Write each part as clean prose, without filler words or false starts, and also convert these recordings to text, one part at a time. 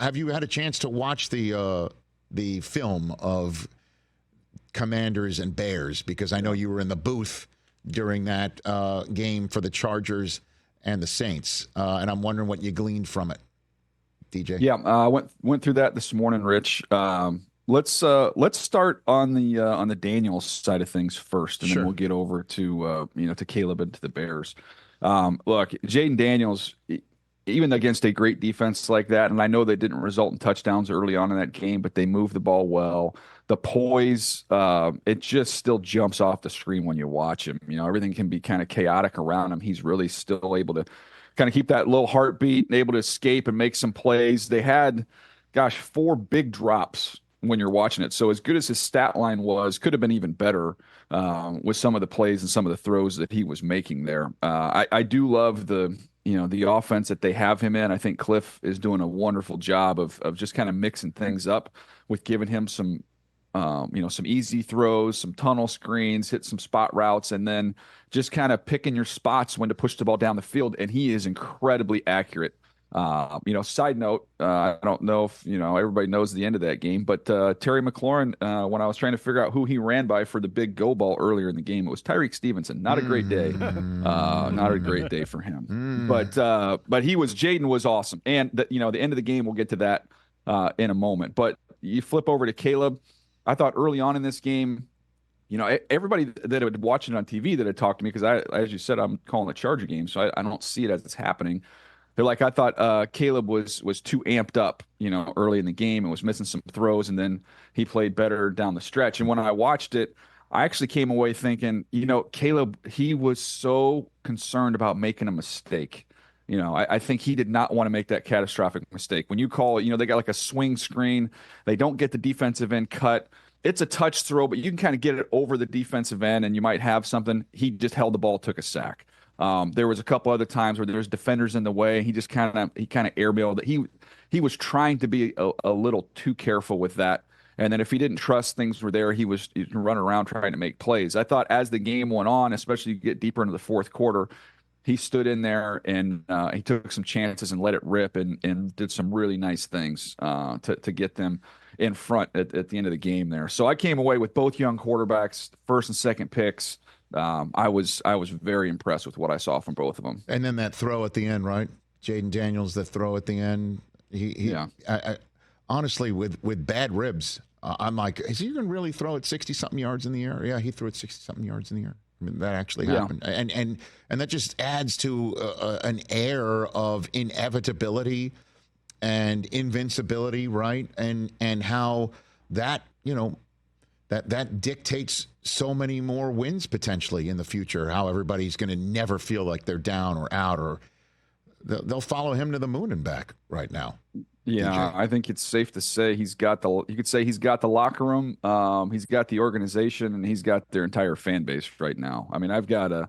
have you had a chance to watch the film of Commanders and Bears? Because I know you were in the booth during that game for the Chargers and the Saints, and I'm wondering what you gleaned from it, DJ. Yeah, I went through that this morning, Rich. Let's start on the Daniels side of things first, and then we'll get over to to Caleb and to the Bears. Look, Jayden Daniels, even against a great defense like that, and I know they didn't result in touchdowns early on in that game, but they moved the ball well. The poise, it just still jumps off the screen when you watch him. Everything can be kind of chaotic around him. He's really still able to kind of keep that little heartbeat and able to escape and make some plays. They had, 4 big drops when you're watching it. So as good as his stat line was, could have been even better with some of the plays and some of the throws that he was making there. I do love the offense that they have him in. I think Cliff is doing a wonderful job of just kind of mixing things up with giving him some easy throws, some tunnel screens, hit some spot routes, and then just kind of picking your spots when to push the ball down the field. And he is incredibly accurate. Side note, I don't know if, everybody knows the end of that game, but Terry McLaurin, when I was trying to figure out who he ran by for the big go ball earlier in the game, it was Tyreek Stevenson. Not a great day. Not a great day for him. But Jayden was awesome. And, the end of the game, we'll get to that in a moment. But you flip over to Caleb. I thought early on in this game, everybody that had watched it on TV that had talked to me, because as you said, I'm calling the Charger game, so I don't see it as it's happening. They're like, I thought Caleb was too amped up, early in the game and was missing some throws, and then he played better down the stretch. And when I watched it, I actually came away thinking, Caleb, he was so concerned about making a mistake. I think he did not want to make that catastrophic mistake. When you call it, they got like a swing screen. They don't get the defensive end cut. It's a touch throw, but you can kind of get it over the defensive end and you might have something. He just held the ball, took a sack. There was a couple other times where there's defenders in the way. He just kind of airmailed it. He was trying to be a little too careful with that. And then if he didn't trust things were there, he was running around trying to make plays. I thought as the game went on, especially you get deeper into the fourth quarter, he stood in there and he took some chances and let it rip and did some really nice things to get them in front at the end of the game there. So I came away with both young quarterbacks, first and second picks. I was very impressed with what I saw from both of them. And then that throw at the end, right? Jayden Daniels, the throw at the end. I honestly, with bad ribs, I'm like, is he going to really throw it 60-something yards in the air? Yeah, he threw it 60-something yards in the air. I mean, that actually happened. And that just adds to an air of inevitability and invincibility, right? And how that, that dictates so many more wins potentially in the future, how everybody's going to never feel like they're down or out, or they'll follow him to the moon and back right now. Yeah, DJ. I think it's safe to say you could say he's got the locker room, he's got the organization, and he's got their entire fan base right now. I mean, I've got a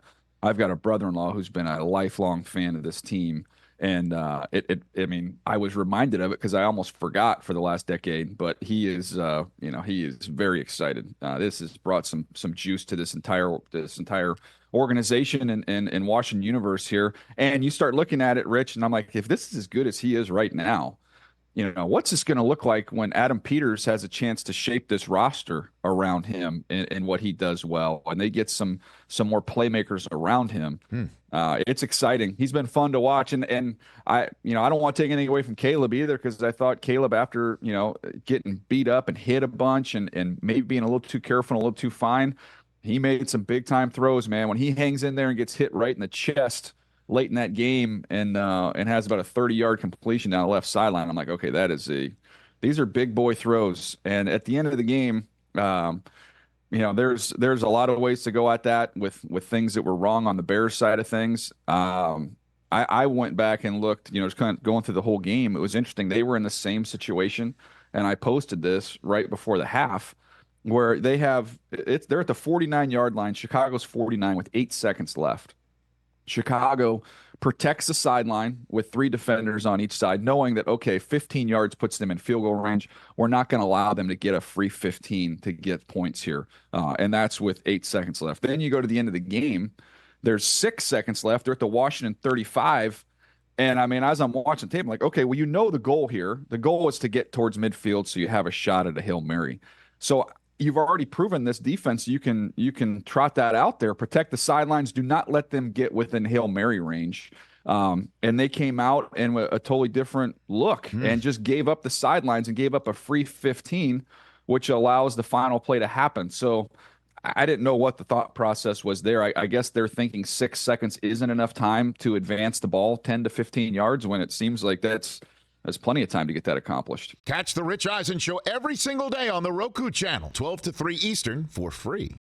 brother-in-law who's been a lifelong fan of this team. And I was reminded of it because I almost forgot for the last decade. But he is very excited. This has brought some juice to this entire organization and Washington universe here. And you start looking at it, Rich, and I'm like, if this is as good as he is right now, what's this going to look like when Adam Peters has a chance to shape this roster around him and what he does well, and they get some more playmakers around him. It's exciting. He's been fun to watch, and I don't want to take anything away from Caleb either, because I thought Caleb, after getting beat up and hit a bunch and maybe being a little too careful and a little too fine, he made some big time throws, man. When he hangs in there and gets hit right in the chest late in that game and has about a 30-yard completion down the left sideline, I'm like, okay, these are big boy throws. And at the end of the game, there's a lot of ways to go at that with things that were wrong on the Bears side of things. I went back and looked, just kind of going through the whole game. It was interesting. They were in the same situation, and I posted this right before the half, where they're at the 49-yard line. Chicago's 49 with 8 seconds left. Chicago protects the sideline with 3 defenders on each side, knowing that, okay, 15 yards puts them in field goal range. We're not going to allow them to get a free 15 to get points here. And that's with 8 seconds left. Then you go to the end of the game. There's 6 seconds left. They're at the Washington 35. And I mean, as I'm watching tape, I'm like, okay, well, the goal here. The goal is to get towards midfield so you have a shot at a Hail Mary. So you've already proven this defense. You can trot that out there, protect the sidelines. Do not let them get within Hail Mary range. And they came out and a totally different look and just gave up the sidelines and gave up a free 15, which allows the final play to happen. So I didn't know what the thought process was there. I guess they're thinking 6 seconds isn't enough time to advance the ball 10 to 15 yards when it seems like that's plenty of time to get that accomplished. Catch the Rich Eisen Show every single day on the Roku Channel, 12 to 3 Eastern, for free.